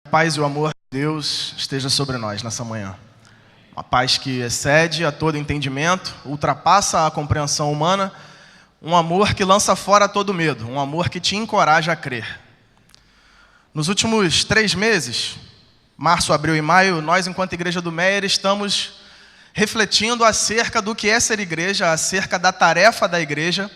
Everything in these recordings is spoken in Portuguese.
A paz e o amor de Deus esteja sobre nós nessa manhã. Uma paz que excede a todo entendimento, ultrapassa a compreensão humana, um amor que lança fora todo medo, um amor que te encoraja a crer. Nos últimos 3 meses, março, abril e maio, nós, enquanto Igreja do Meier, estamos refletindo acerca do que é ser igreja, acerca da tarefa da igreja,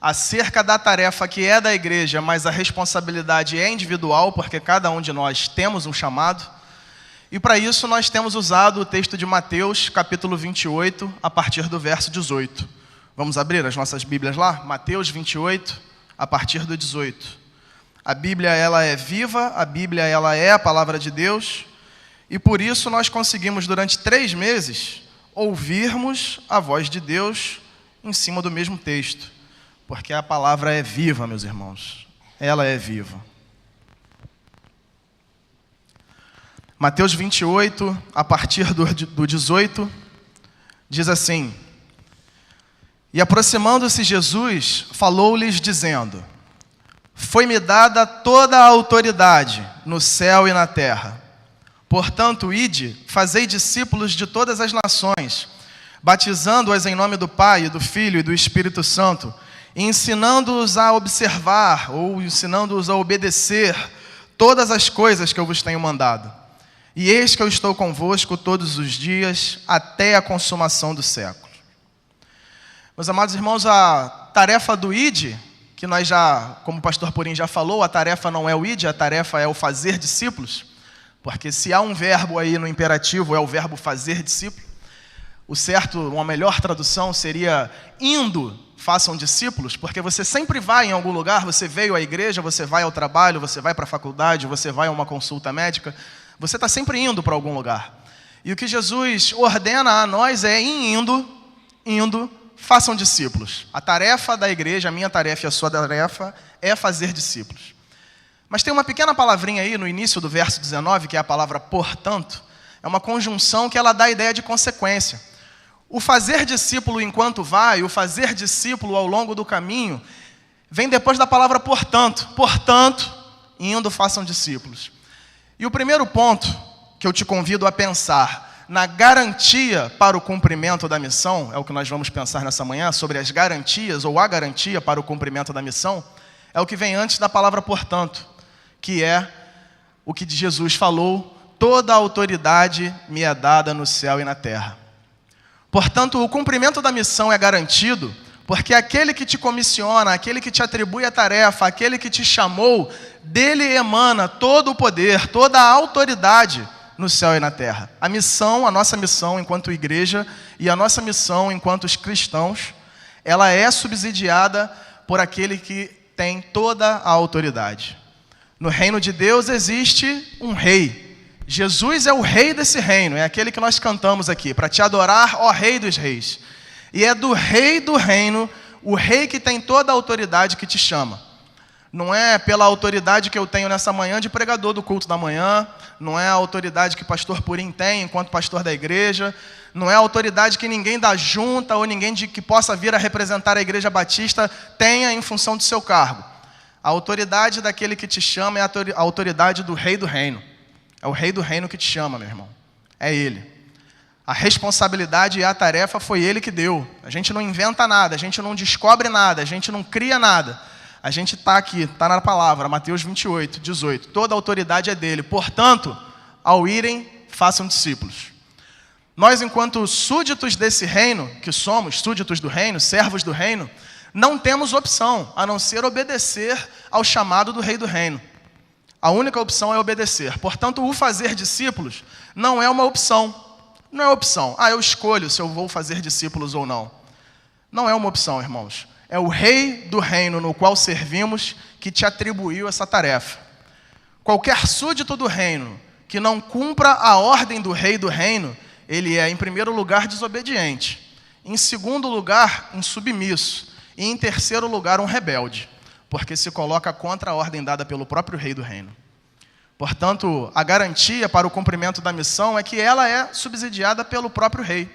acerca da tarefa que é da igreja, mas a responsabilidade é individual, porque cada um de nós temos um chamado. E para isso nós temos usado o texto de Mateus, capítulo 28, a partir do verso 18. Vamos abrir as nossas Bíblias lá? Mateus 28, a partir do 18. A Bíblia, ela é viva, a Bíblia, ela é a palavra de Deus, e por isso nós conseguimos, durante 3 meses, ouvirmos a voz de Deus em cima do mesmo texto. Porque a palavra é viva, meus irmãos. Ela é viva. Mateus 28, a partir do 18, diz assim: E aproximando-se Jesus, falou-lhes dizendo: Foi-me dada toda a autoridade no céu e na terra. Portanto, ide, fazei discípulos de todas as nações, batizando-as em nome do Pai, do Filho e do Espírito Santo, e ensinando-os a observar ou ensinando-os a obedecer todas as coisas que eu vos tenho mandado. E eis que eu estou convosco todos os dias, até a consumação do século. Meus amados irmãos, a tarefa do ID, que nós já, como o pastor Purim já falou, a tarefa não é o ID, a tarefa é o fazer discípulos, porque se há um verbo aí no imperativo, é o verbo fazer discípulo. O certo, uma melhor tradução seria indo, façam discípulos, porque você sempre vai em algum lugar, você veio à igreja, você vai ao trabalho, você vai para a faculdade, você vai a uma consulta médica, você está sempre indo para algum lugar. E o que Jesus ordena a nós é indo, façam discípulos. A tarefa da igreja, a minha tarefa e a sua tarefa é fazer discípulos. Mas tem uma pequena palavrinha aí no início do verso 19, que é a palavra portanto, é uma conjunção que ela dá a ideia de consequência. O fazer discípulo enquanto vai, o fazer discípulo ao longo do caminho, vem depois da palavra portanto. Portanto, indo, façam discípulos. E o primeiro ponto que eu te convido a pensar na garantia para o cumprimento da missão, é o que nós vamos pensar nessa manhã, sobre as garantias ou a garantia para o cumprimento da missão, é o que vem antes da palavra portanto, que é o que Jesus falou: toda a autoridade me é dada no céu e na terra. Portanto, o cumprimento da missão é garantido porque aquele que te comissiona, aquele que te atribui a tarefa, aquele que te chamou, dele emana todo o poder, toda a autoridade no céu e na terra. A missão, a nossa missão enquanto igreja e a nossa missão enquanto cristãos, ela é subsidiada por aquele que tem toda a autoridade. No reino de Deus existe um rei. Jesus é o rei desse reino, é aquele que nós cantamos aqui, para te adorar, ó Rei dos Reis. E é do rei do reino, o rei que tem toda a autoridade, que te chama. Não é pela autoridade que eu tenho nessa manhã de pregador do culto da manhã, não é a autoridade que o pastor Purim tem enquanto pastor da igreja, não é a autoridade que ninguém da junta ou ninguém que possa vir a representar a igreja batista tenha em função do seu cargo. A autoridade daquele que te chama é a autoridade do rei do reino. É o rei do reino que te chama, meu irmão. É ele. A responsabilidade e a tarefa foi ele que deu. A gente não inventa nada, a gente não descobre nada, a gente não cria nada. A gente está aqui, está na palavra, Mateus 28, 18. Toda a autoridade é dele. Portanto, ao irem, façam discípulos. Nós, enquanto súditos desse reino, que somos súditos do reino, servos do reino, não temos opção, a não ser obedecer ao chamado do rei do reino. A única opção é obedecer. Portanto, o fazer discípulos não é uma opção. Não é opção. Eu escolho se eu vou fazer discípulos ou não. Não é uma opção, irmãos. É o rei do reino no qual servimos que te atribuiu essa tarefa. Qualquer súdito do reino que não cumpra a ordem do rei do reino, ele é, em primeiro lugar, desobediente. Em segundo lugar, insubmisso. E em terceiro lugar, um rebelde, porque se coloca contra a ordem dada pelo próprio rei do reino. Portanto, a garantia para o cumprimento da missão é que ela é subsidiada pelo próprio rei.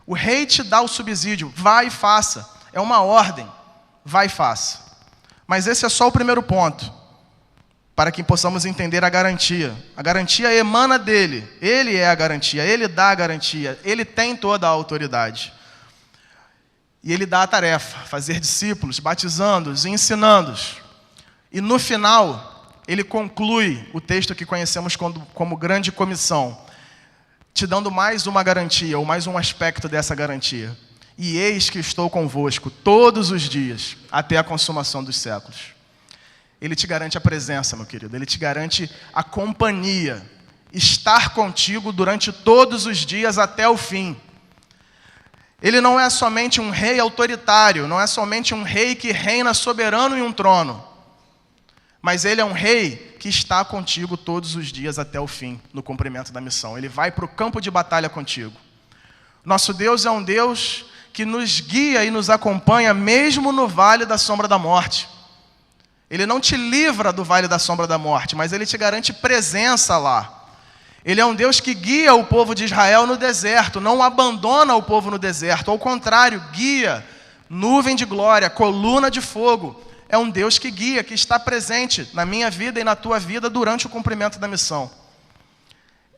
O rei te dá o subsídio, vai e faça. É uma ordem, vai e faça. Mas esse é só o primeiro ponto. para que possamos entender a garantia. A garantia emana dele, ele é a garantia, ele dá a garantia, ele tem toda a autoridade. E ele dá a tarefa, fazer discípulos, batizando-os e ensinando-os. E no final, ele conclui o texto que conhecemos como grande comissão, te dando mais uma garantia, ou mais um aspecto dessa garantia. E eis que estou convosco todos os dias, até a consumação dos séculos. Ele te garante a presença, meu querido. Ele te garante a companhia. Estar contigo durante todos os dias até o fim. Ele não é somente um rei autoritário. Não é somente um rei que reina soberano em um trono. Mas ele é um rei que está contigo todos os dias até o fim, no cumprimento da missão. Ele vai para o campo de batalha contigo. Nosso Deus é um Deus que nos guia e nos acompanha mesmo no vale da sombra da morte. Ele não te livra do vale da sombra da morte, mas ele te garante presença lá. Ele é um Deus que guia o povo de Israel no deserto, não abandona o povo no deserto. Ao contrário, guia, nuvem de glória, coluna de fogo. É um Deus que guia, que está presente na minha vida e na tua vida durante o cumprimento da missão.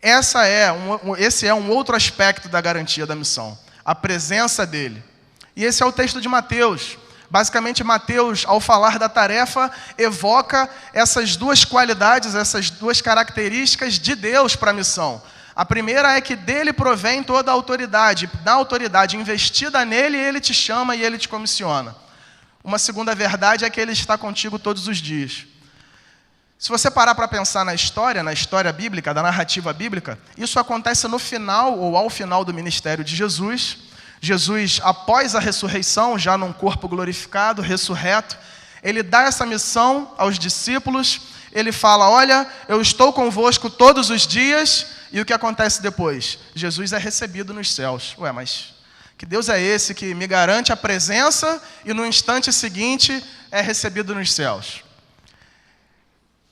Esse é um outro aspecto da garantia da missão, a presença dele. E esse é o texto de Mateus. Basicamente, Mateus, ao falar da tarefa, evoca essas duas qualidades, essas duas características de Deus para a missão. A primeira é que dele provém toda a autoridade. Da autoridade investida nele, ele te chama e ele te comissiona. Uma segunda verdade é que ele está contigo todos os dias. Se você parar para pensar na história bíblica, da narrativa bíblica, isso acontece no final ou ao final do ministério de Jesus. Jesus, após a ressurreição, já num corpo glorificado, ressurreto, ele dá essa missão aos discípulos, ele fala, olha, eu estou convosco todos os dias, e o que acontece depois? Jesus é recebido nos céus. Ué, mas que Deus é esse que me garante a presença e no instante seguinte é recebido nos céus?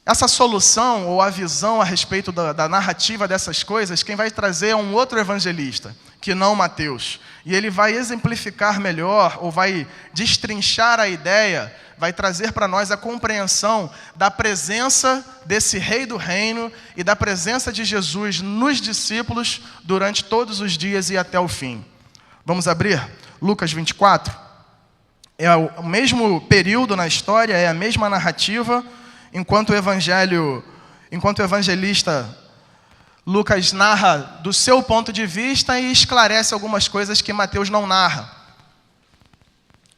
Essa solução ou a visão a respeito da narrativa dessas coisas, quem vai trazer é um outro evangelista, que não Mateus. E ele vai exemplificar melhor, ou vai destrinchar a ideia, vai trazer para nós a compreensão da presença desse Rei do Reino e da presença de Jesus nos discípulos durante todos os dias e até o fim. Vamos abrir Lucas 24? É o mesmo período na história, é a mesma narrativa, enquanto o evangelista Lucas narra do seu ponto de vista e esclarece algumas coisas que Mateus não narra.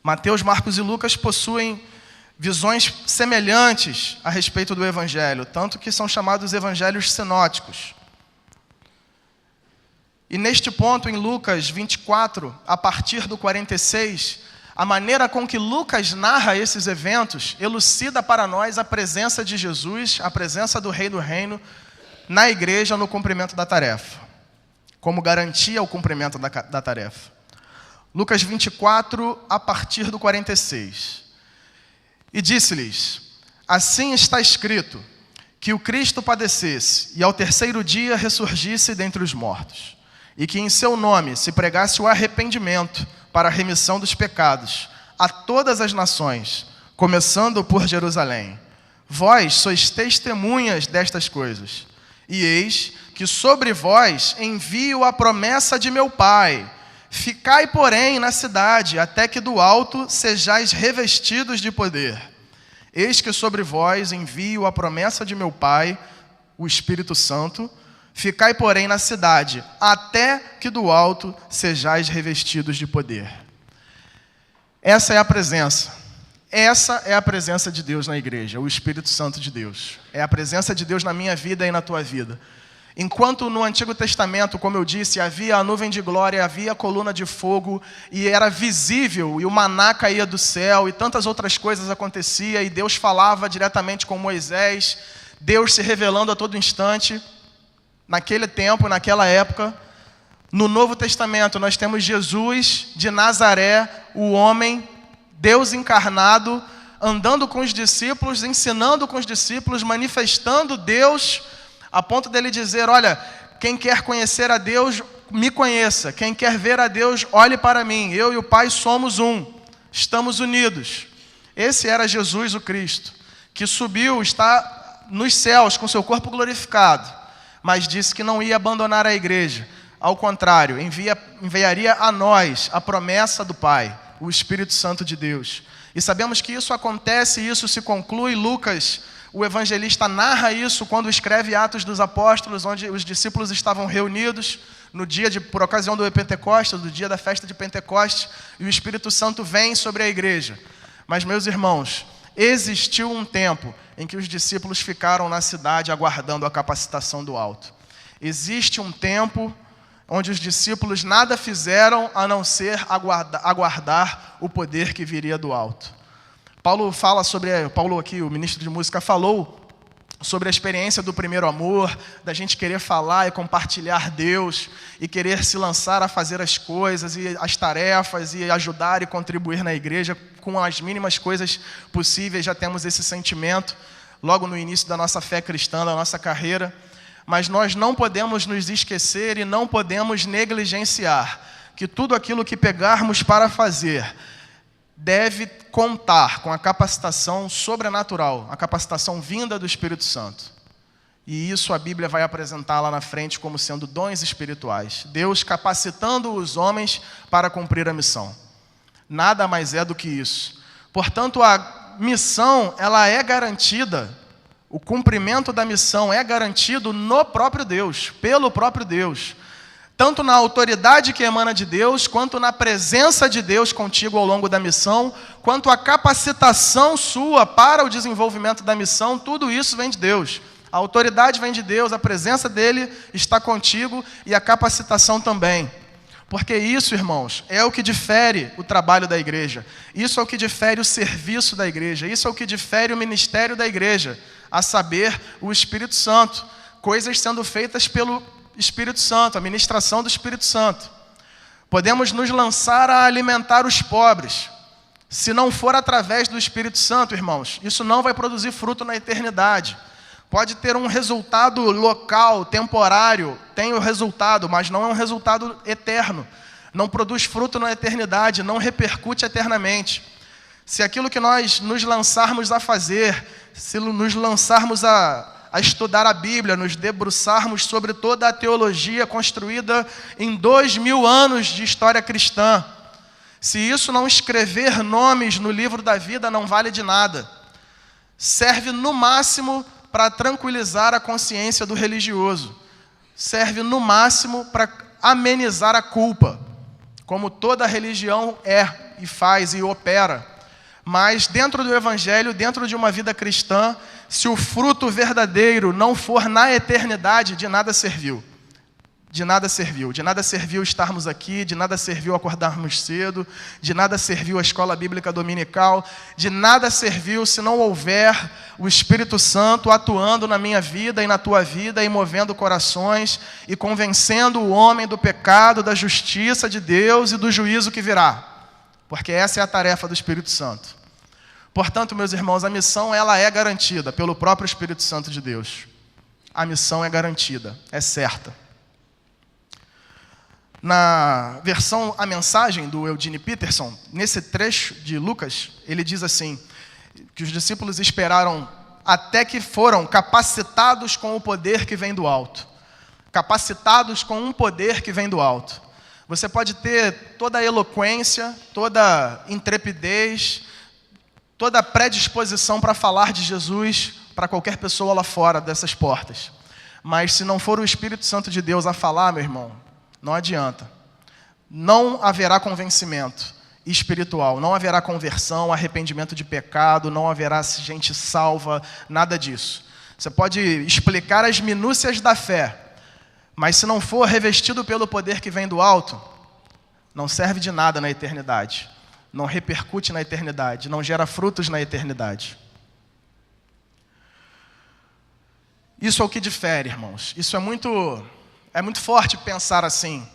Mateus, Marcos e Lucas possuem visões semelhantes a respeito do evangelho, tanto que são chamados evangelhos sinóticos. E neste ponto, em Lucas 24, a partir do 46, a maneira com que Lucas narra esses eventos elucida para nós a presença de Jesus, a presença do Rei do Reino na igreja no cumprimento da tarefa, como garantia ao cumprimento da tarefa. Lucas 24, a partir do 46. E disse-lhes, assim está escrito, que o Cristo padecesse e ao terceiro dia ressurgisse dentre os mortos, e que em seu nome se pregasse o arrependimento para a remissão dos pecados a todas as nações, começando por Jerusalém. Vós sois testemunhas destas coisas. E eis que sobre vós envio a promessa de meu Pai. Ficai, porém, na cidade, até que do alto sejais revestidos de poder. Eis que sobre vós envio a promessa de meu Pai, o Espírito Santo. Ficai, porém, na cidade, até que do alto sejais revestidos de poder. Essa é a presença. Essa é a presença de Deus na igreja, o Espírito Santo de Deus. É a presença de Deus na minha vida e na tua vida. Enquanto no Antigo Testamento, como eu disse, havia a nuvem de glória, havia a coluna de fogo, e era visível, e o maná caía do céu, e tantas outras coisas aconteciam, e Deus falava diretamente com Moisés, Deus se revelando a todo instante. Naquele tempo, naquela época, no Novo Testamento, nós temos Jesus de Nazaré, o homem, Deus encarnado, andando com os discípulos, ensinando com os discípulos, manifestando Deus, a ponto dele dizer, olha, quem quer conhecer a Deus, me conheça. Quem quer ver a Deus, olhe para mim. Eu e o Pai somos um. Estamos unidos. Esse era Jesus o Cristo, que subiu, está nos céus com seu corpo glorificado, mas disse que não ia abandonar a igreja. Ao contrário, enviaria a nós a promessa do Pai, o Espírito Santo de Deus. E sabemos que isso acontece e isso se conclui. Lucas, o evangelista, narra isso quando escreve Atos dos Apóstolos, onde os discípulos estavam reunidos por ocasião do Pentecostes, do dia da festa de Pentecostes, e o Espírito Santo vem sobre a igreja. Mas, meus irmãos, existiu um tempo em que os discípulos ficaram na cidade aguardando a capacitação do alto. Existe um tempo onde os discípulos nada fizeram a não ser aguardar o poder que viria do alto. Paulo aqui, o ministro de música, falou sobre a experiência do primeiro amor, da gente querer falar e compartilhar Deus, e querer se lançar a fazer as coisas, e as tarefas, e ajudar e contribuir na igreja com as mínimas coisas possíveis. Já temos esse sentimento logo no início da nossa fé cristã, da nossa carreira. Mas nós não podemos nos esquecer e não podemos negligenciar que tudo aquilo que pegarmos para fazer deve contar com a capacitação sobrenatural, a capacitação vinda do Espírito Santo. E isso a Bíblia vai apresentar lá na frente como sendo dons espirituais. Deus capacitando os homens para cumprir a missão. Nada mais é do que isso. Portanto, a missão, ela é garantida. O cumprimento da missão é garantido no próprio Deus, pelo próprio Deus. Tanto na autoridade que emana de Deus, quanto na presença de Deus contigo ao longo da missão, quanto a capacitação sua para o desenvolvimento da missão, tudo isso vem de Deus. A autoridade vem de Deus, a presença dele está contigo e a capacitação também. Porque isso, irmãos, é o que difere o trabalho da igreja. Isso é o que difere o serviço da igreja. Isso é o que difere o ministério da igreja. A saber, o Espírito Santo. Coisas sendo feitas pelo Espírito Santo, a ministração do Espírito Santo. Podemos nos lançar a alimentar os pobres. Se não for através do Espírito Santo, irmãos, isso não vai produzir fruto na eternidade. Pode ter um resultado local, temporário, tem o resultado, mas não é um resultado eterno. Não produz fruto na eternidade, não repercute eternamente. Se aquilo que nós nos lançarmos a fazer, se nos lançarmos a estudar a Bíblia, nos debruçarmos sobre toda a teologia construída em 2000 anos de história cristã, se isso não escrever nomes no livro da vida, não vale de nada. Serve no máximo para tranquilizar a consciência do religioso. Serve no máximo para amenizar a culpa, como toda religião é e faz e opera. Mas dentro do Evangelho, dentro de uma vida cristã, se o fruto verdadeiro não for na eternidade, de nada serviu. De nada serviu. De nada serviu estarmos aqui, de nada serviu acordarmos cedo, de nada serviu a escola bíblica dominical, de nada serviu se não houver o Espírito Santo atuando na minha vida e na tua vida e movendo corações e convencendo o homem do pecado, da justiça de Deus e do juízo que virá. Porque essa é a tarefa do Espírito Santo. Portanto, meus irmãos, a missão ela é garantida pelo próprio Espírito Santo de Deus. A missão é garantida, é certa. Na versão A Mensagem, do Eugene Peterson, nesse trecho de Lucas, ele diz assim, que os discípulos esperaram até que foram capacitados com o poder que vem do alto. Capacitados com um poder que vem do alto. Você pode ter toda a eloquência, toda a intrepidez, toda a predisposição para falar de Jesus para qualquer pessoa lá fora dessas portas. Mas se não for o Espírito Santo de Deus a falar, meu irmão, não adianta. Não haverá convencimento espiritual, não haverá conversão, arrependimento de pecado, não haverá gente salva, nada disso. Você pode explicar as minúcias da fé, mas se não for revestido pelo poder que vem do alto, não serve de nada na eternidade. Não repercute na eternidade, não gera frutos na eternidade. Isso é o que difere, irmãos. Isso é muito forte pensar assim.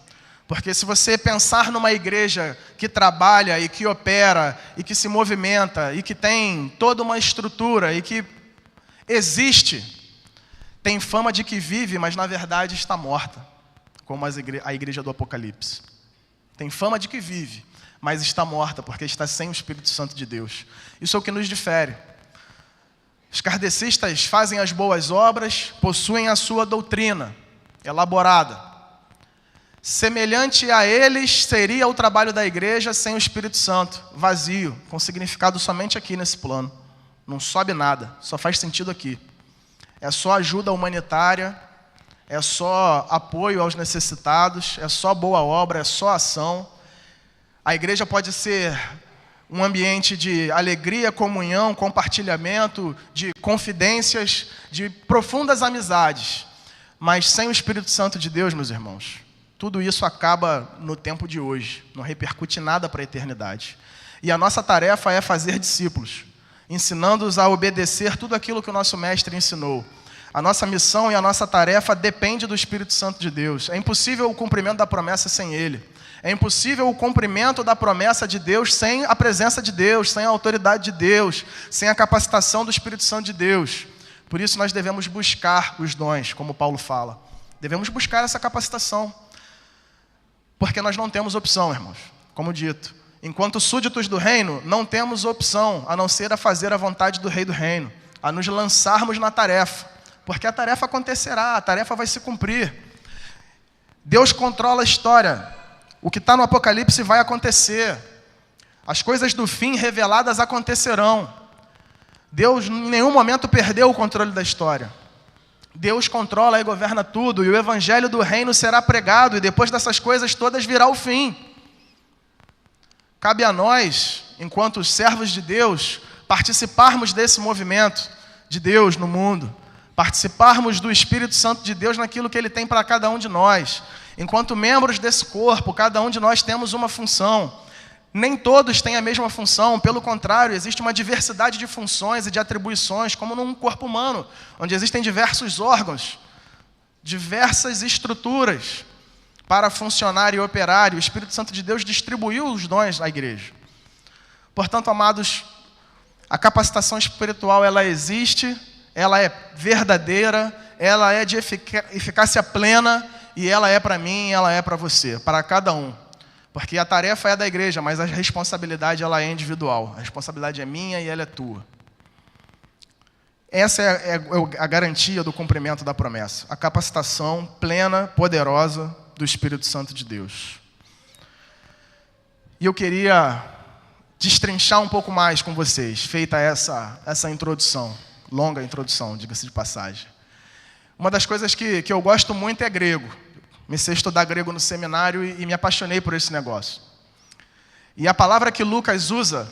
Porque se você pensar numa igreja que trabalha e que opera e que se movimenta e que tem toda uma estrutura e que existe, tem fama de que vive, mas na verdade está morta, como a igreja do Apocalipse. Tem fama de que vive, mas está morta porque está sem o Espírito Santo de Deus. Isso é o que nos difere. Os kardecistas fazem as boas obras, possuem a sua doutrina elaborada. Semelhante a eles seria o trabalho da igreja sem o Espírito Santo, vazio, com significado somente aqui nesse plano. Não sobe nada, só faz sentido aqui. É só ajuda humanitária, é só apoio aos necessitados, é só boa obra, é só ação. A igreja pode ser um ambiente de alegria, comunhão, compartilhamento, de confidências, de profundas amizades. Mas sem o Espírito Santo de Deus, meus irmãos, tudo isso acaba no tempo de hoje, não repercute nada para a eternidade. E a nossa tarefa é fazer discípulos, ensinando-os a obedecer tudo aquilo que o nosso mestre ensinou. A nossa missão e a nossa tarefa depende do Espírito Santo de Deus. É impossível o cumprimento da promessa sem Ele. É impossível o cumprimento da promessa de Deus sem a presença de Deus, sem a autoridade de Deus, sem a capacitação do Espírito Santo de Deus. Por isso nós devemos buscar os dons, como Paulo fala. Devemos buscar essa capacitação. Porque nós não temos opção, irmãos. Como dito, enquanto súditos do reino, não temos opção a não ser a fazer a vontade do rei do reino, a nos lançarmos na tarefa. Porque a tarefa acontecerá, a tarefa vai se cumprir. Deus controla a história. O que está no Apocalipse vai acontecer. As coisas do fim reveladas acontecerão. Deus em nenhum momento perdeu o controle da história. Deus controla e governa tudo, e o evangelho do reino será pregado, e depois dessas coisas todas virá o fim. Cabe a nós, enquanto servos de Deus, participarmos desse movimento de Deus no mundo, participarmos do Espírito Santo de Deus naquilo que Ele tem para cada um de nós. Enquanto membros desse corpo, cada um de nós temos uma função. Nem todos têm a mesma função, pelo contrário, existe uma diversidade de funções e de atribuições, como num corpo humano, onde existem diversos órgãos, diversas estruturas para funcionar e operar, e o Espírito Santo de Deus distribuiu os dons à igreja. Portanto, amados, a capacitação espiritual, ela existe, ela é verdadeira, ela é de eficácia plena, e ela é para mim, ela é para você, para cada um. Porque a tarefa é da igreja, mas a responsabilidade ela é individual. A responsabilidade é minha e ela é tua. Essa é a garantia do cumprimento da promessa. A capacitação plena, poderosa do Espírito Santo de Deus. E eu queria destrinchar um pouco mais com vocês, feita essa introdução, longa introdução, diga-se de passagem. Uma das coisas que eu gosto muito é grego. Comecei a estudar grego no seminário e me apaixonei por esse negócio. E a palavra que Lucas usa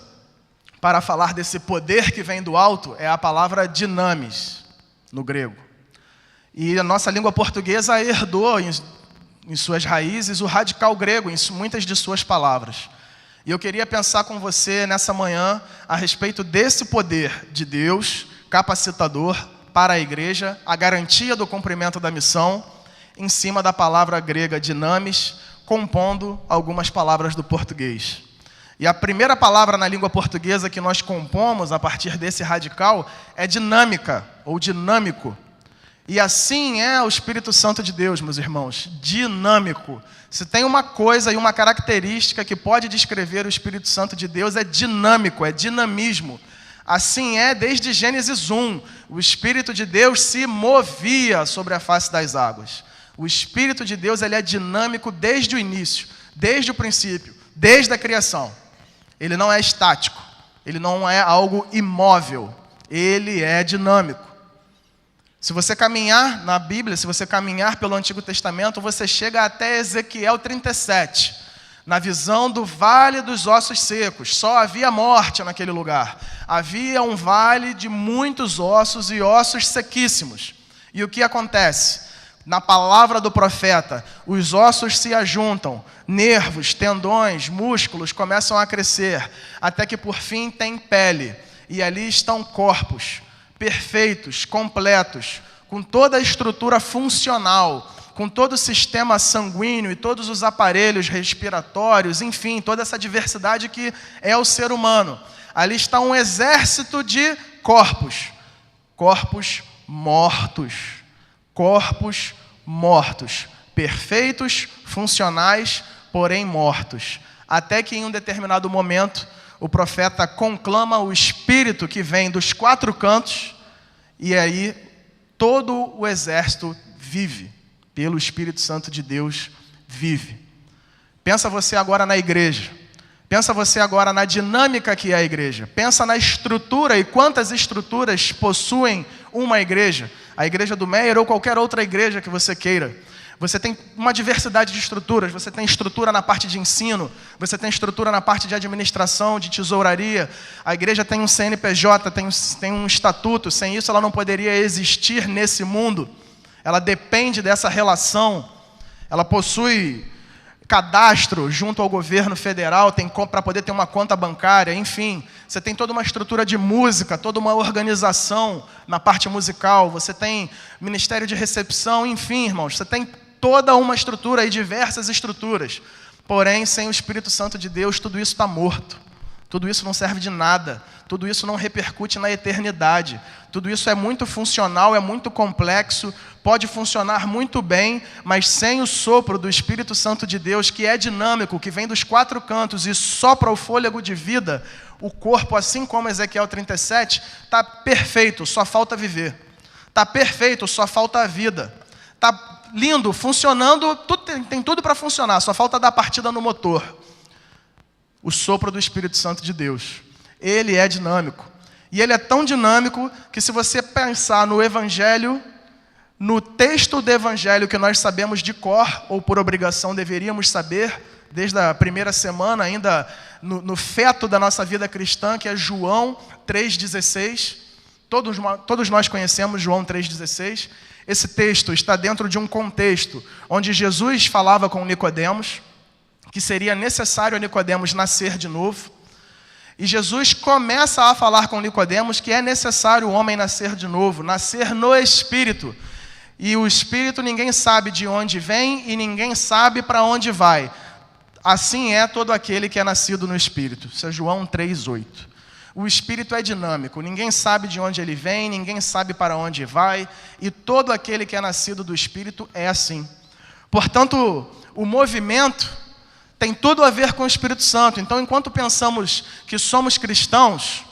para falar desse poder que vem do alto é a palavra dinamis, no grego. E a nossa língua portuguesa herdou em suas raízes o radical grego, em muitas de suas palavras. E eu queria pensar com você nessa manhã a respeito desse poder de Deus, capacitador para a igreja, a garantia do cumprimento da missão, em cima da palavra grega dinamis, compondo algumas palavras do português. E a primeira palavra na língua portuguesa que nós compomos a partir desse radical é dinâmica, ou dinâmico. E assim é o Espírito Santo de Deus, meus irmãos, dinâmico. Se tem uma coisa e uma característica que pode descrever o Espírito Santo de Deus, é dinâmico, é dinamismo. Assim é desde Gênesis 1, o Espírito de Deus se movia sobre a face das águas. O Espírito de Deus ele é dinâmico desde o início, desde o princípio, desde a criação. Ele não é estático, ele não é algo imóvel, ele é dinâmico. Se você caminhar na Bíblia, se você caminhar pelo Antigo Testamento, você chega até Ezequiel 37, na visão do vale dos ossos secos. Só havia morte naquele lugar. Havia um vale de muitos ossos e ossos sequíssimos. E o que acontece? Na palavra do profeta, os ossos se ajuntam, nervos, tendões, músculos começam a crescer, até que por fim tem pele. E ali estão corpos perfeitos, completos, com toda a estrutura funcional, com todo o sistema sanguíneo e todos os aparelhos respiratórios, enfim, toda essa diversidade que é o ser humano. Ali está um exército de corpos mortos. Corpos mortos, perfeitos, funcionais, porém mortos. Até que em um determinado momento, o profeta conclama o Espírito que vem dos quatro cantos e aí todo o exército vive, pelo Espírito Santo de Deus vive. Pensa você agora na igreja. Pensa você agora na dinâmica que é a igreja. Pensa na estrutura e quantas estruturas possuem uma igreja. A igreja do Meier ou qualquer outra igreja que você queira. Você tem uma diversidade de estruturas. Você tem estrutura na parte de ensino. Você tem estrutura na parte de administração, de tesouraria. A igreja tem um CNPJ, tem um estatuto. Sem isso ela não poderia existir nesse mundo. Ela depende dessa relação. Ela possui cadastro junto ao governo federal, tem para poder ter uma conta bancária, enfim. Você tem toda uma estrutura de música, toda uma organização na parte musical, você tem ministério de recepção, enfim, irmãos, você tem toda uma estrutura e diversas estruturas. Porém, sem o Espírito Santo de Deus, tudo isso está morto. Tudo isso não serve de nada. Tudo isso não repercute na eternidade. Tudo isso é muito funcional, é muito complexo, pode funcionar muito bem, mas sem o sopro do Espírito Santo de Deus, que é dinâmico, que vem dos quatro cantos e sopra o fôlego de vida, o corpo, assim como Ezequiel 37, está perfeito, só falta viver. Está perfeito, só falta a vida. Está lindo, funcionando, tem tudo para funcionar, só falta dar partida no motor. O sopro do Espírito Santo de Deus. Ele é dinâmico. E ele é tão dinâmico que se você pensar no Evangelho, no texto do Evangelho que nós sabemos de cor, ou por obrigação deveríamos saber, desde a primeira semana, ainda no feto da nossa vida cristã, que é João 3,16. Todos nós conhecemos João 3,16. Esse texto está dentro de um contexto onde Jesus falava com Nicodemos, que seria necessário a Nicodemos nascer de novo. E Jesus começa a falar com Nicodemos que é necessário o homem nascer de novo, nascer no Espírito. E o Espírito ninguém sabe de onde vem e ninguém sabe para onde vai. Assim é todo aquele que é nascido no Espírito. Isso é João 3,8. O Espírito é dinâmico, ninguém sabe de onde ele vem, ninguém sabe para onde vai, e todo aquele que é nascido do Espírito é assim. Portanto, o movimento tem tudo a ver com o Espírito Santo. Então, enquanto pensamos que somos cristãos,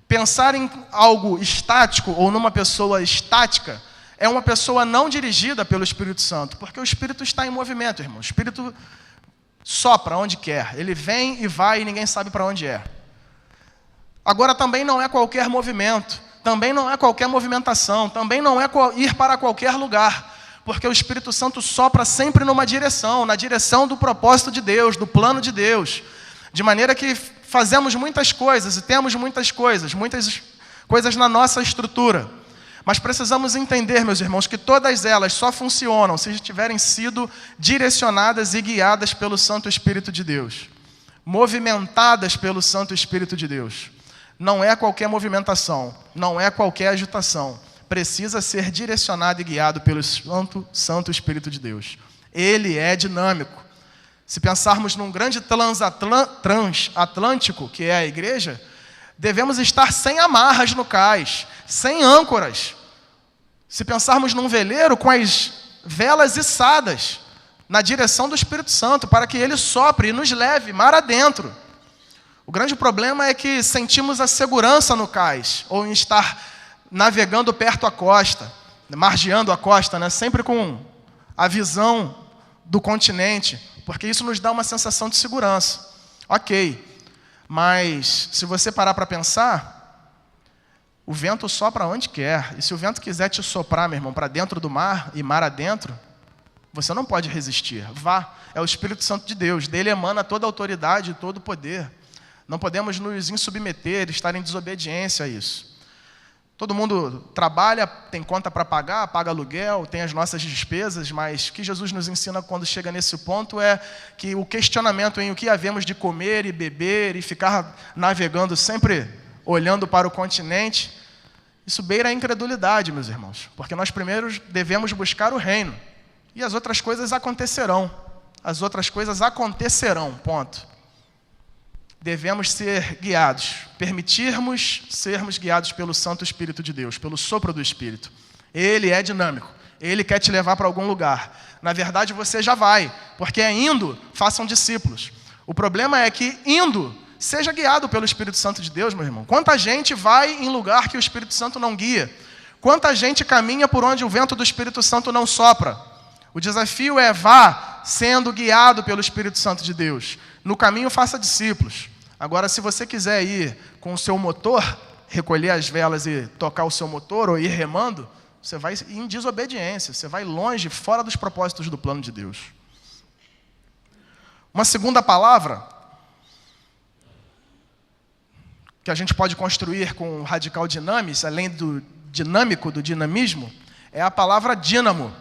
pensar em algo estático ou numa pessoa estática é uma pessoa não dirigida pelo Espírito Santo, porque o Espírito está em movimento, irmão. O Espírito sopra onde quer. Ele vem e vai e ninguém sabe para onde é. Agora, também não é qualquer movimento, também não é qualquer movimentação, também não é ir para qualquer lugar. Porque o Espírito Santo sopra sempre numa direção, na direção do propósito de Deus, do plano de Deus. De maneira que fazemos muitas coisas e temos muitas coisas na nossa estrutura. Mas precisamos entender, meus irmãos, que todas elas só funcionam se tiverem sido direcionadas e guiadas pelo Santo Espírito de Deus. Movimentadas pelo Santo Espírito de Deus. Não é qualquer movimentação, não é qualquer agitação. Precisa ser direcionado e guiado pelo Santo Espírito de Deus. Ele é dinâmico. Se pensarmos num grande transatlântico, que é a igreja, devemos estar sem amarras no cais, sem âncoras. Se pensarmos num veleiro com as velas içadas na direção do Espírito Santo, para que ele sopre e nos leve mar adentro. O grande problema é que sentimos a segurança no cais, ou em estar navegando perto à costa, margeando a costa, né? Sempre com a visão do continente, porque isso nos dá uma sensação de segurança. Ok, mas se você parar para pensar, o vento sopra onde quer, e se o vento quiser te soprar, meu irmão, para dentro do mar e mar adentro, você não pode resistir. Vá, é o Espírito Santo de Deus, dele emana toda a autoridade e todo o poder. Não podemos nos insubmeter, estar em desobediência a isso. Todo mundo trabalha, tem conta para pagar, paga aluguel, tem as nossas despesas, mas o que Jesus nos ensina quando chega nesse ponto é que o questionamento em o que havemos de comer e beber e ficar navegando sempre olhando para o continente, isso beira a incredulidade, meus irmãos, porque nós primeiro devemos buscar o reino e as outras coisas acontecerão. As outras coisas acontecerão, ponto. Devemos ser guiados, permitirmos sermos guiados pelo Santo Espírito de Deus, pelo sopro do Espírito. Ele é dinâmico, ele quer te levar para algum lugar. Na verdade, você já vai, porque indo, façam discípulos. O problema é que indo, seja guiado pelo Espírito Santo de Deus, meu irmão. Quanta gente vai em lugar que o Espírito Santo não guia? Quanta gente caminha por onde o vento do Espírito Santo não sopra? O desafio é vá sendo guiado pelo Espírito Santo de Deus. No caminho faça discípulos. Agora, se você quiser ir com o seu motor, recolher as velas e tocar o seu motor ou ir remando, você vai em desobediência, você vai longe, fora dos propósitos do plano de Deus. Uma segunda palavra que a gente pode construir com o radical dinamis, além do dinâmico, do dinamismo, é a palavra dínamo.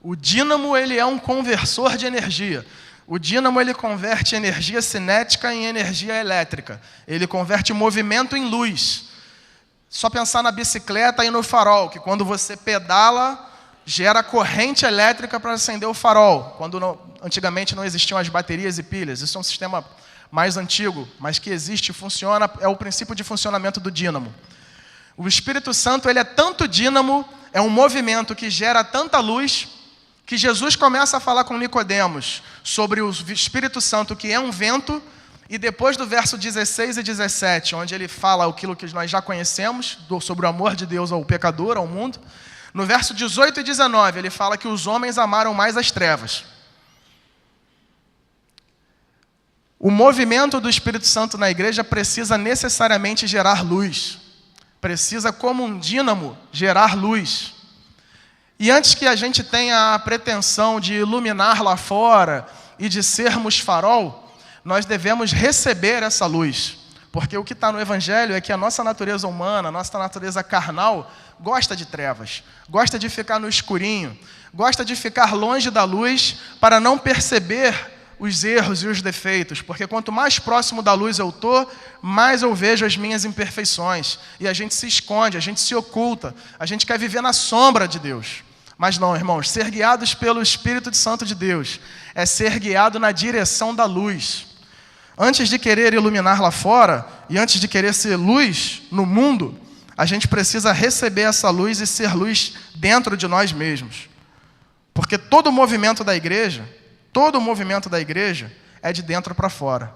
O dínamo, ele é um conversor de energia. O dínamo, ele converte energia cinética em energia elétrica. Ele converte movimento em luz. Só pensar na bicicleta e no farol, que quando você pedala, gera corrente elétrica para acender o farol. Antigamente não existiam as baterias e pilhas. Isso é um sistema mais antigo, mas que existe e funciona, é o princípio de funcionamento do dínamo. O Espírito Santo, ele é tanto dínamo, é um movimento que gera tanta luz, que Jesus começa a falar com Nicodemos sobre o Espírito Santo, que é um vento, e depois do verso 16 e 17, onde ele fala aquilo que nós já conhecemos, sobre o amor de Deus ao pecador, ao mundo, no verso 18 e 19, ele fala que os homens amaram mais as trevas. O movimento do Espírito Santo na igreja precisa necessariamente gerar luz. Precisa, como um dínamo, gerar luz. E antes que a gente tenha a pretensão de iluminar lá fora e de sermos farol, nós devemos receber essa luz. Porque o que está no Evangelho é que a nossa natureza humana, a nossa natureza carnal, gosta de trevas, gosta de ficar no escurinho, gosta de ficar longe da luz para não perceber os erros e os defeitos, porque quanto mais próximo da luz eu estou, mais eu vejo as minhas imperfeições. E a gente se esconde, a gente se oculta, a gente quer viver na sombra de Deus. Mas não, irmãos, ser guiados pelo Espírito Santo de Deus é ser guiado na direção da luz. Antes de querer iluminar lá fora, e antes de querer ser luz no mundo, a gente precisa receber essa luz e ser luz dentro de nós mesmos. Porque todo o movimento da igreja é de dentro para fora.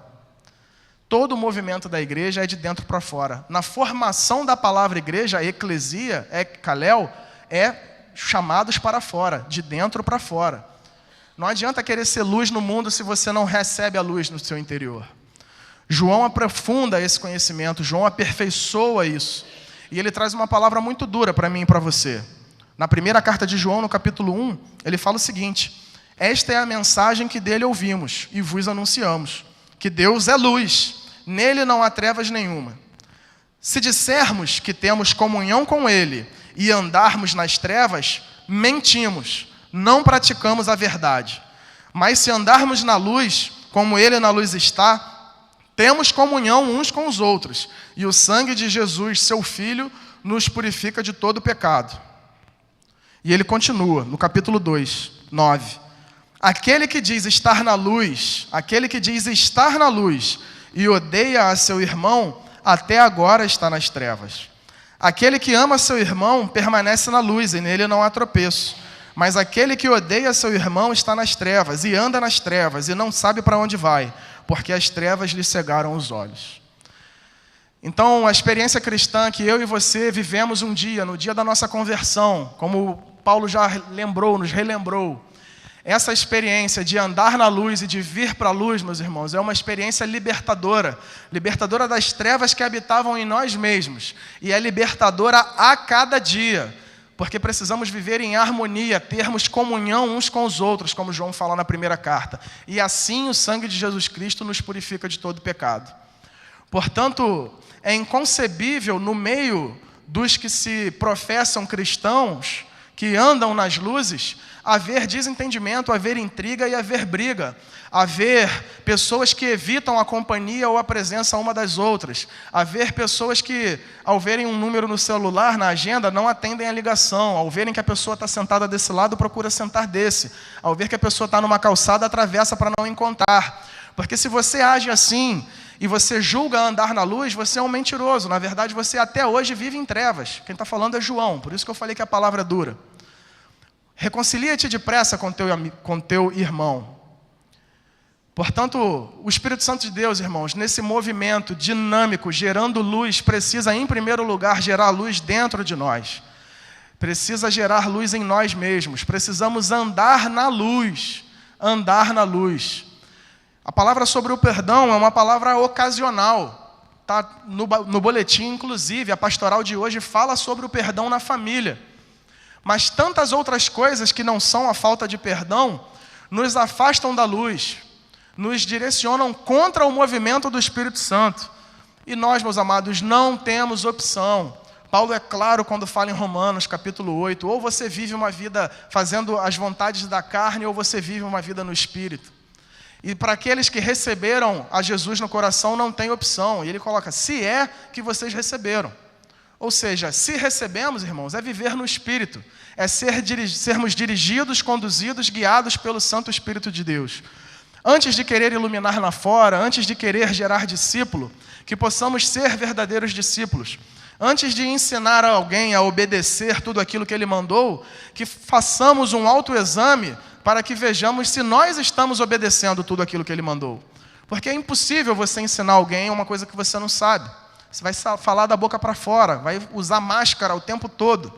Todo o movimento da igreja é de dentro para fora. Na formação da palavra igreja, a eclesia, kalel, é chamados para fora, de dentro para fora. Não adianta querer ser luz no mundo se você não recebe a luz no seu interior. João aprofunda esse conhecimento, João aperfeiçoa isso. E ele traz uma palavra muito dura para mim e para você. Na primeira carta de João, no capítulo 1, ele fala o seguinte: esta é a mensagem que dele ouvimos e vos anunciamos, que Deus é luz, nele não há trevas nenhuma. Se dissermos que temos comunhão com ele e andarmos nas trevas, mentimos, não praticamos a verdade. Mas se andarmos na luz, como ele na luz está, temos comunhão uns com os outros, e o sangue de Jesus, seu Filho, nos purifica de todo pecado. E ele continua, no capítulo 2, 9. Aquele que diz estar na luz e odeia a seu irmão, até agora está nas trevas. Aquele que ama seu irmão permanece na luz, e nele não há tropeço. Mas aquele que odeia seu irmão está nas trevas, e anda nas trevas, e não sabe para onde vai, porque as trevas lhe cegaram os olhos. Então, a experiência cristã que eu e você vivemos um dia, no dia da nossa conversão, como Paulo já lembrou, nos relembrou, essa experiência de andar na luz e de vir para a luz, meus irmãos, é uma experiência libertadora. Libertadora das trevas que habitavam em nós mesmos. E é libertadora a cada dia. Porque precisamos viver em harmonia, termos comunhão uns com os outros, como João fala na primeira carta. E assim o sangue de Jesus Cristo nos purifica de todo pecado. Portanto, é inconcebível no meio dos que se professam cristãos, que andam nas luzes, haver desentendimento, haver intriga e haver briga, haver pessoas que evitam a companhia ou a presença uma das outras, haver pessoas que, ao verem um número no celular, na agenda, não atendem a ligação, ao verem que a pessoa está sentada desse lado, procura sentar desse, ao ver que a pessoa está numa calçada, atravessa para não encontrar. Porque se você age assim e você julga andar na luz, você é um mentiroso. Na verdade, você até hoje vive em trevas. Quem está falando é João, por isso que eu falei que a palavra é dura. Reconcilia-te depressa com teu irmão. Portanto, o Espírito Santo de Deus, irmãos, nesse movimento dinâmico, gerando luz, precisa, em primeiro lugar, gerar luz dentro de nós. precisa gerar luz em nós mesmos. Precisamos andar na luz. Andar na luz. A palavra sobre o perdão é uma palavra ocasional. Tá no boletim, inclusive, a pastoral de hoje fala sobre o perdão na família. Mas tantas outras coisas que não são a falta de perdão nos afastam da luz, nos direcionam contra o movimento do Espírito Santo. E nós, meus amados, não temos opção. Paulo é claro quando fala em Romanos, capítulo 8, ou você vive uma vida fazendo as vontades da carne, ou você vive uma vida no Espírito. E para aqueles que receberam a Jesus no coração, não tem opção. E ele coloca, se é que vocês receberam. Ou seja, se recebemos, irmãos, é viver no Espírito. É sermos dirigidos, conduzidos, guiados pelo Santo Espírito de Deus. Antes de querer iluminar lá fora, antes de querer gerar discípulo, que possamos ser verdadeiros discípulos. Antes de ensinar alguém a obedecer tudo aquilo que ele mandou, que façamos um autoexame para que vejamos se nós estamos obedecendo tudo aquilo que ele mandou. Porque é impossível você ensinar alguém uma coisa que você não sabe. Você vai falar da boca para fora, vai usar máscara o tempo todo,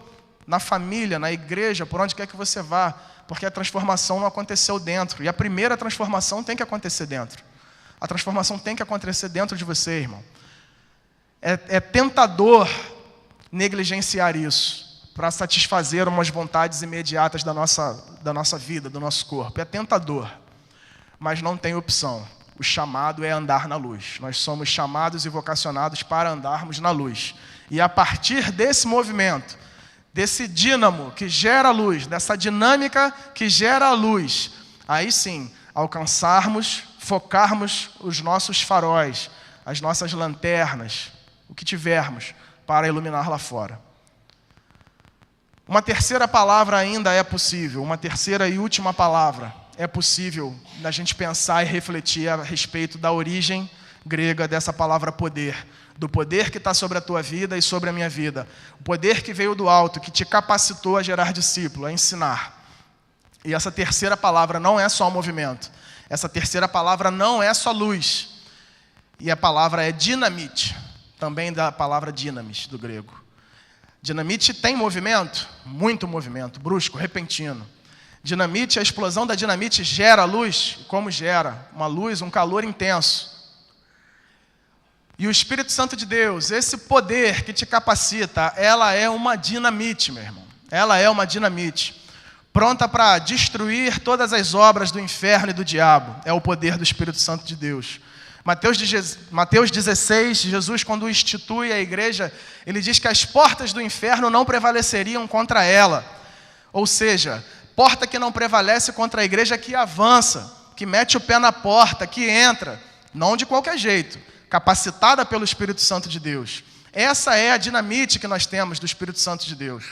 na família, na igreja, por onde quer que você vá, porque a transformação não aconteceu dentro. E a primeira transformação tem que acontecer dentro. A transformação tem que acontecer dentro de você, irmão. É tentador negligenciar isso para satisfazer umas vontades imediatas da nossa vida, do nosso corpo. É tentador, mas não tem opção. O chamado é andar na luz. Nós somos chamados e vocacionados para andarmos na luz. E a partir desse movimento, desse dínamo que gera luz, dessa dinâmica que gera a luz, aí sim, alcançarmos, focarmos os nossos faróis, as nossas lanternas, o que tivermos para iluminar lá fora. Uma terceira palavra ainda é possível, uma terceira e última palavra é possível da gente pensar e refletir a respeito da origem grega dessa palavra poder, do poder que está sobre a tua vida e sobre a minha vida, o poder que veio do alto, que te capacitou a gerar discípulo, a ensinar. E essa terceira palavra não é só movimento, essa terceira palavra não é só luz, e a palavra é dinamite, também da palavra dinamis, do grego. Dinamite tem movimento, muito movimento, brusco, repentino. Dinamite, a explosão da dinamite gera luz, como gera? Uma luz, um calor intenso. E o Espírito Santo de Deus, esse poder que te capacita, ela é uma dinamite, meu irmão. Ela é uma dinamite, pronta para destruir todas as obras do inferno e do diabo. É o poder do Espírito Santo de Deus. Mateus 16, Jesus, quando institui a igreja, ele diz que as portas do inferno não prevaleceriam contra ela. Ou seja, porta que não prevalece contra a igreja que avança, que mete o pé na porta, que entra, não de qualquer jeito, capacitada pelo Espírito Santo de Deus. Essa é a dinamite que nós temos do Espírito Santo de Deus.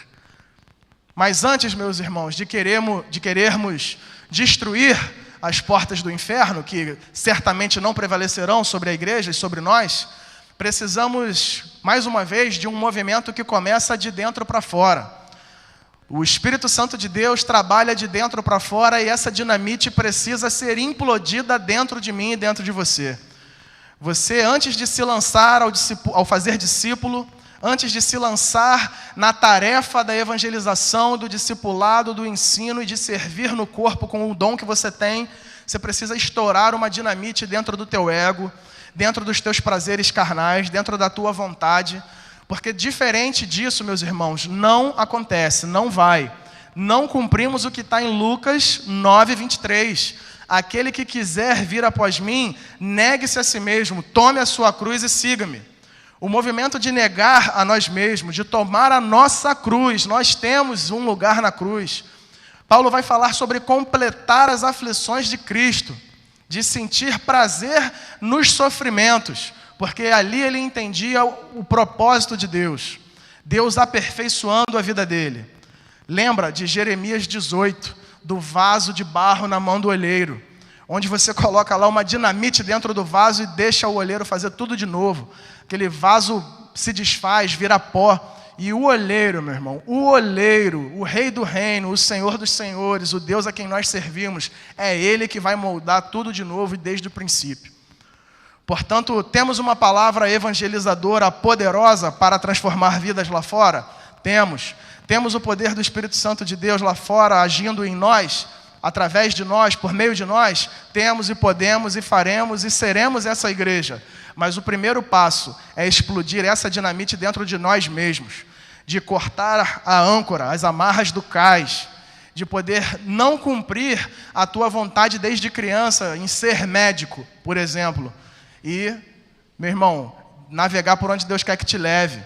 Mas antes, meus irmãos, de querermos destruir as portas do inferno, que certamente não prevalecerão sobre a igreja e sobre nós, precisamos, mais uma vez, de um movimento que começa de dentro para fora. O Espírito Santo de Deus trabalha de dentro para fora e essa dinamite precisa ser implodida dentro de mim e dentro de você. Você, antes de se lançar ao fazer discípulo, antes de se lançar na tarefa da evangelização, do discipulado, do ensino e de servir no corpo com o dom que você tem, você precisa estourar uma dinamite dentro do teu ego, dentro dos teus prazeres carnais, dentro da tua vontade, porque diferente disso, meus irmãos, não acontece, não vai. Não cumprimos o que está em Lucas 9:23. Aquele que quiser vir após mim, negue-se a si mesmo, tome a sua cruz e siga-me. O movimento de negar a nós mesmos, de tomar a nossa cruz, nós temos um lugar na cruz. Paulo vai falar sobre completar as aflições de Cristo, de sentir prazer nos sofrimentos, porque ali ele entendia o propósito de Deus, Deus aperfeiçoando a vida dele. Lembra de Jeremias 18, do vaso de barro na mão do olheiro, onde você coloca lá uma dinamite dentro do vaso e deixa o olheiro fazer tudo de novo. Aquele vaso se desfaz, vira pó. E o olheiro, meu irmão, o olheiro, o rei do reino, o Senhor dos senhores, o Deus a quem nós servimos, é Ele que vai moldar tudo de novo e desde o princípio. Portanto, temos uma palavra evangelizadora poderosa para transformar vidas lá fora? Temos. Temos o poder do Espírito Santo de Deus lá fora, agindo em nós, através de nós, por meio de nós. Temos e podemos e faremos e seremos essa igreja. Mas o primeiro passo é explodir essa dinamite dentro de nós mesmos, de cortar a âncora, as amarras do cais, de poder não cumprir a tua vontade desde criança em ser médico, por exemplo. E, meu irmão, navegar por onde Deus quer que te leve.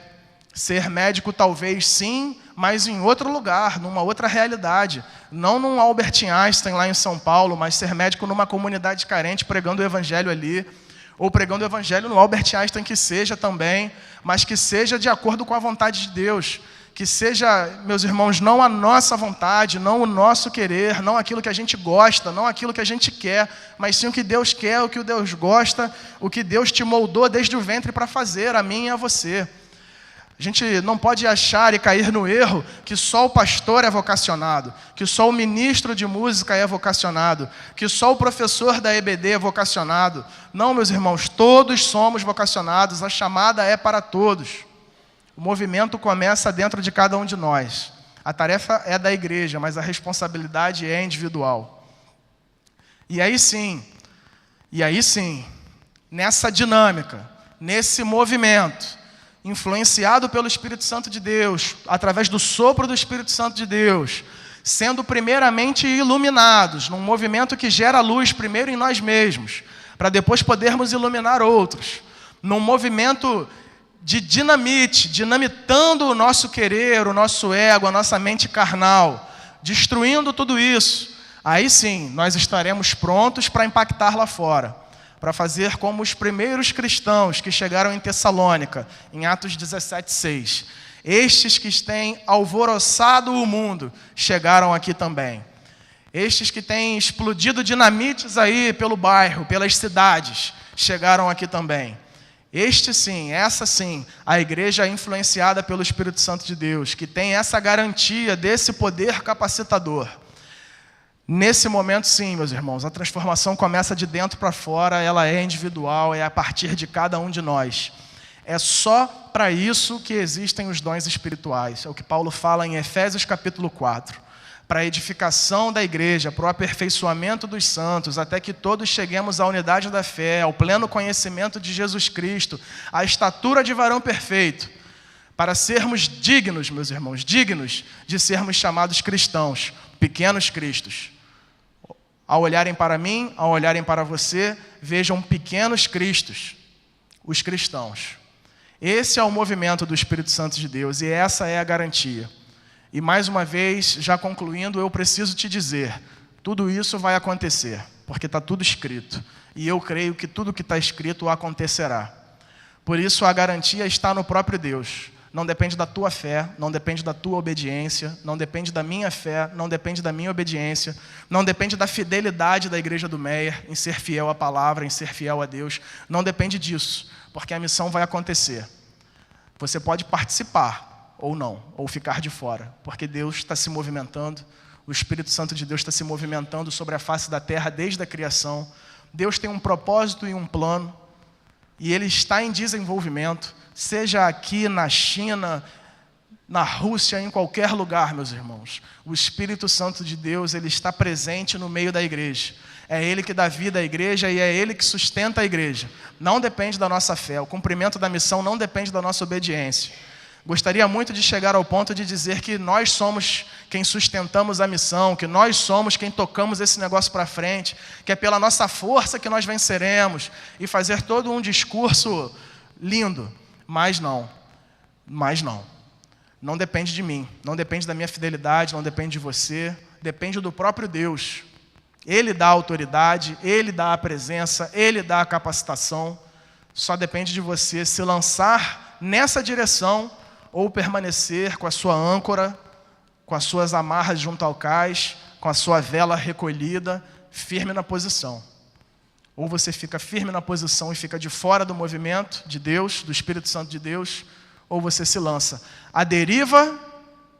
Ser médico talvez sim, mas em outro lugar, numa outra realidade. Não num Albert Einstein lá em São Paulo, mas ser médico numa comunidade carente, pregando o evangelho ali, ou pregando o evangelho no Albert Einstein que seja também, mas que seja de acordo com a vontade de Deus. Que seja, meus irmãos, não a nossa vontade, não o nosso querer, não aquilo que a gente gosta, não aquilo que a gente quer, mas sim o que Deus quer, o que Deus gosta, o que Deus te moldou desde o ventre para fazer, a mim e a você. A gente não pode achar e cair no erro que só o pastor é vocacionado, que só o ministro de música é vocacionado, que só o professor da EBD é vocacionado. Não, meus irmãos, todos somos vocacionados, a chamada é para todos. O movimento começa dentro de cada um de nós. A tarefa é da igreja, mas a responsabilidade é individual. E aí sim, nessa dinâmica, nesse movimento, influenciado pelo Espírito Santo de Deus, através do sopro do Espírito Santo de Deus, sendo primeiramente iluminados, num movimento que gera luz primeiro em nós mesmos, para depois podermos iluminar outros, num movimento de dinamite, dinamitando o nosso querer, o nosso ego, a nossa mente carnal, destruindo tudo isso. Aí sim, nós estaremos prontos para impactar lá fora, para fazer como os primeiros cristãos que chegaram em Tessalônica, em Atos 17:6. Estes que têm alvoroçado o mundo, chegaram aqui também. Estes que têm explodido dinamites aí pelo bairro, pelas cidades, chegaram aqui também. Este sim, essa sim, a igreja é influenciada pelo Espírito Santo de Deus, que tem essa garantia desse poder capacitador. Nesse momento sim, meus irmãos, a transformação começa de dentro para fora, ela é individual, é a partir de cada um de nós. É só para isso que existem os dons espirituais, é o que Paulo fala em Efésios capítulo 4. Para a edificação da igreja, para o aperfeiçoamento dos santos, até que todos cheguemos à unidade da fé, ao pleno conhecimento de Jesus Cristo, à estatura de varão perfeito, para sermos dignos, meus irmãos, dignos de sermos chamados cristãos, pequenos cristos. Ao olharem para mim, ao olharem para você, vejam pequenos cristos, os cristãos. Esse é o movimento do Espírito Santo de Deus e essa é a garantia. E mais uma vez, já concluindo, eu preciso te dizer, tudo isso vai acontecer, porque está tudo escrito. E eu creio que tudo que está escrito acontecerá. Por isso a garantia está no próprio Deus. Não depende da tua fé, não depende da tua obediência, não depende da minha fé, não depende da minha obediência, não depende da fidelidade da igreja do Meier em ser fiel à palavra, em ser fiel a Deus. Não depende disso, porque a missão vai acontecer. Você pode participar, ou não, ou ficar de fora, porque Deus está se movimentando, o Espírito Santo de Deus está se movimentando sobre a face da terra desde a criação. Deus tem um propósito e um plano, e Ele está em desenvolvimento, seja aqui na China, na Rússia, em qualquer lugar, meus irmãos. O Espírito Santo de Deus, Ele está presente no meio da igreja. É Ele que dá vida à igreja e é Ele que sustenta a igreja. Não depende da nossa fé, o cumprimento da missão não depende da nossa obediência. Gostaria muito de chegar ao ponto de dizer que nós somos quem sustentamos a missão, que nós somos quem tocamos esse negócio para frente, que é pela nossa força que nós venceremos, e fazer todo um discurso lindo. Mas não. Não depende de mim, não depende da minha fidelidade, não depende de você, depende do próprio Deus. Ele dá a autoridade, Ele dá a presença, Ele dá a capacitação. Só depende de você se lançar nessa direção ou permanecer com a sua âncora, com as suas amarras junto ao cais, com a sua vela recolhida, firme na posição. Ou você fica firme na posição e fica de fora do movimento de Deus, do Espírito Santo de Deus, ou você se lança à deriva,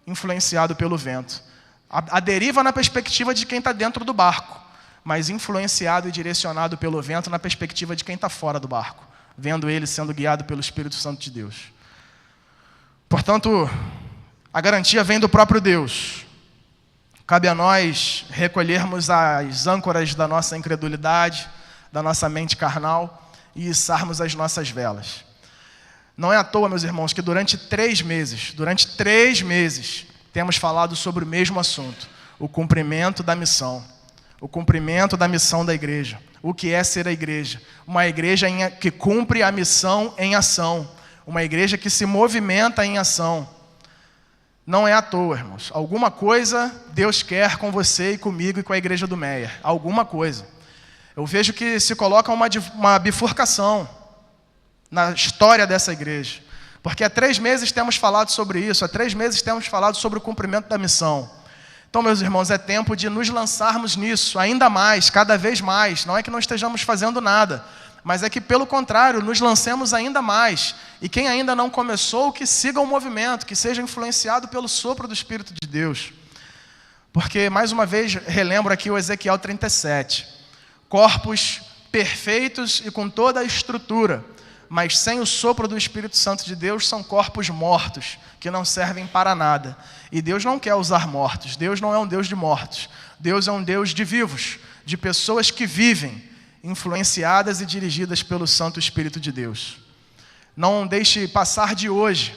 influenciado pelo vento. A deriva na perspectiva de quem está dentro do barco, mas influenciado e direcionado pelo vento na perspectiva de quem está fora do barco, vendo ele sendo guiado pelo Espírito Santo de Deus. Portanto, A garantia vem do próprio Deus. Cabe a nós recolhermos as âncoras da nossa incredulidade, da nossa mente carnal e içarmos as nossas velas. Não é à toa, meus irmãos, que durante 3 meses, temos falado sobre o mesmo assunto, o cumprimento da missão. O cumprimento da missão da igreja. O que é ser a igreja? Uma igreja que cumpre a missão em ação. Uma igreja que se movimenta em ação. Não é à toa, irmãos. Alguma coisa Deus quer com você e comigo e com a igreja do Meier. Alguma coisa. Eu vejo que se coloca uma bifurcação na história dessa igreja. Porque há 3 meses temos falado sobre isso. Há 3 meses temos falado sobre o cumprimento da missão. Então, meus irmãos, é tempo de nos lançarmos nisso, ainda mais, cada vez mais. Não é que não estejamos fazendo nada, mas é que, pelo contrário, nos lancemos ainda mais. E quem ainda não começou, que siga o movimento, que seja influenciado pelo sopro do Espírito de Deus. Porque, mais uma vez, relembro aqui o Ezequiel 37. Corpos perfeitos e com toda a estrutura, mas sem o sopro do Espírito Santo de Deus, são corpos mortos, que não servem para nada. E Deus não quer usar mortos. Deus não é um Deus de mortos. Deus é um Deus de vivos, de pessoas que vivem, influenciadas e dirigidas pelo Santo Espírito de Deus. Não deixe passar de hoje.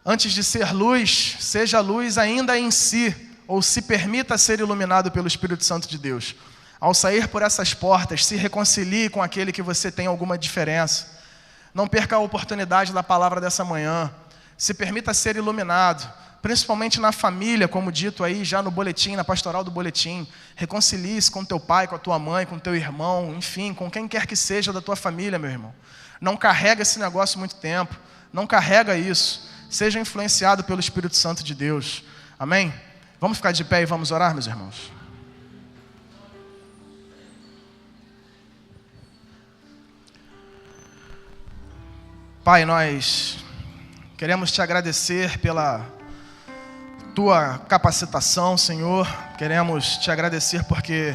Antes de ser luz, seja luz ainda em si, ou se permita ser iluminado pelo Espírito Santo de Deus. Ao sair por essas portas, se reconcilie com aquele que você tem alguma diferença. Não perca a oportunidade da palavra dessa manhã. Se permita ser iluminado, principalmente na família, como dito aí já no boletim, na pastoral do boletim. Reconcilie-se com teu pai, com a tua mãe, com teu irmão, enfim, com quem quer que seja da tua família, meu irmão. Não carrega esse negócio muito tempo. Não carrega isso. Seja influenciado pelo Espírito Santo de Deus. Amém? Vamos ficar de pé e vamos orar, meus irmãos? Pai, nós queremos te agradecer pela tua capacitação, Senhor. Queremos te agradecer porque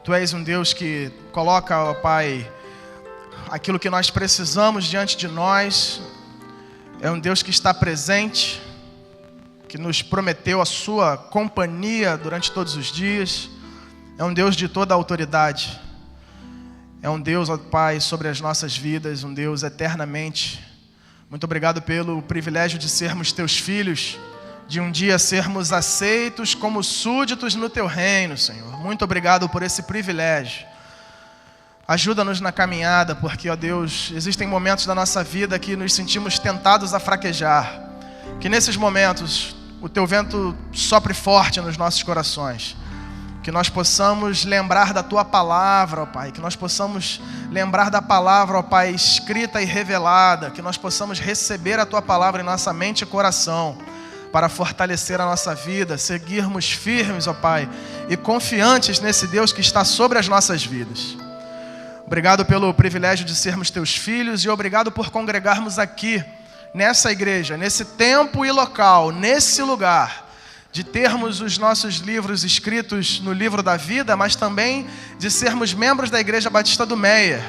tu és um Deus que coloca, ó Pai, aquilo que nós precisamos diante de nós. É um Deus que está presente, que nos prometeu a sua companhia durante todos os dias. É um Deus de toda a autoridade. É um Deus, ó Pai, sobre as nossas vidas, um Deus eternamente. Muito obrigado pelo privilégio de sermos teus filhos, de um dia sermos aceitos como súditos no teu reino, Senhor. Muito obrigado por esse privilégio. Ajuda-nos na caminhada, porque, ó Deus, existem momentos da nossa vida que nos sentimos tentados a fraquejar. Que nesses momentos o teu vento sopre forte nos nossos corações. Que nós possamos lembrar da tua palavra, ó Pai. Que nós possamos lembrar da palavra, ó Pai, escrita e revelada. Que nós possamos receber a tua palavra em nossa mente e coração, para fortalecer a nossa vida, seguirmos firmes, ó Pai, e confiantes nesse Deus que está sobre as nossas vidas. Obrigado pelo privilégio de sermos teus filhos e obrigado por congregarmos aqui, nessa igreja, nesse tempo e local, nesse lugar, de termos os nossos livros escritos no livro da vida, mas também de sermos membros da Igreja Batista do Meier,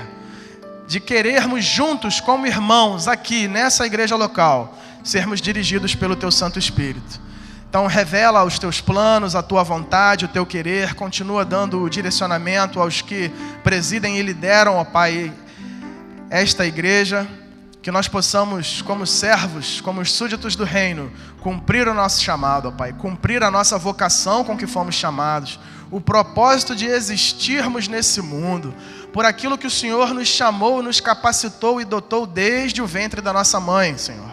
de querermos juntos, como irmãos, aqui, nessa igreja local, sermos dirigidos pelo teu Santo Espírito. Então revela os teus planos, a tua vontade, o teu querer, continua dando o direcionamento aos que presidem e lideram, ó Pai, esta igreja, que nós possamos, como servos, como os súditos do reino, cumprir o nosso chamado, ó Pai, cumprir a nossa vocação com que fomos chamados, o propósito de existirmos nesse mundo, por aquilo que o Senhor nos chamou, nos capacitou e dotou desde o ventre da nossa mãe, Senhor.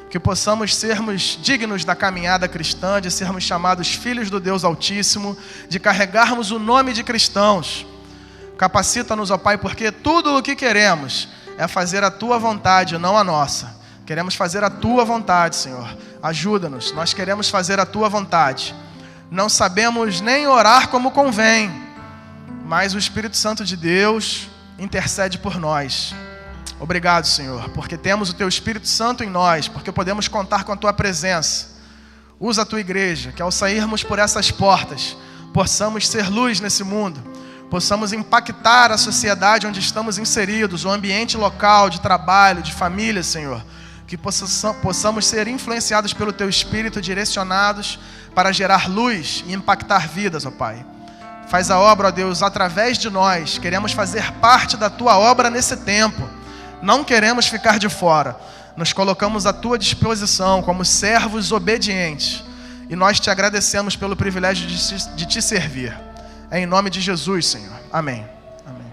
Que possamos sermos dignos da caminhada cristã, de sermos chamados filhos do Deus Altíssimo, de carregarmos o nome de cristãos. Capacita-nos, ó Pai, porque tudo o que queremos é fazer a tua vontade, não a nossa. Queremos fazer a tua vontade, Senhor. Ajuda-nos, nós queremos fazer a tua vontade. Não sabemos nem orar como convém, mas o Espírito Santo de Deus intercede por nós. Obrigado, Senhor, porque temos o teu Espírito Santo em nós, porque podemos contar com a tua presença. Usa a tua igreja, que ao sairmos por essas portas, possamos ser luz nesse mundo, possamos impactar a sociedade onde estamos inseridos, o ambiente local de trabalho, de família, Senhor. que possamos ser influenciados pelo Teu Espírito, direcionados para gerar luz e impactar vidas, ó Pai. Faz a obra, ó Deus, através de nós. Queremos fazer parte da Tua obra nesse tempo. Não queremos ficar de fora. Nos colocamos à Tua disposição como servos obedientes. E nós Te agradecemos pelo privilégio de Te servir. É em nome de Jesus, Senhor. Amém. Amém.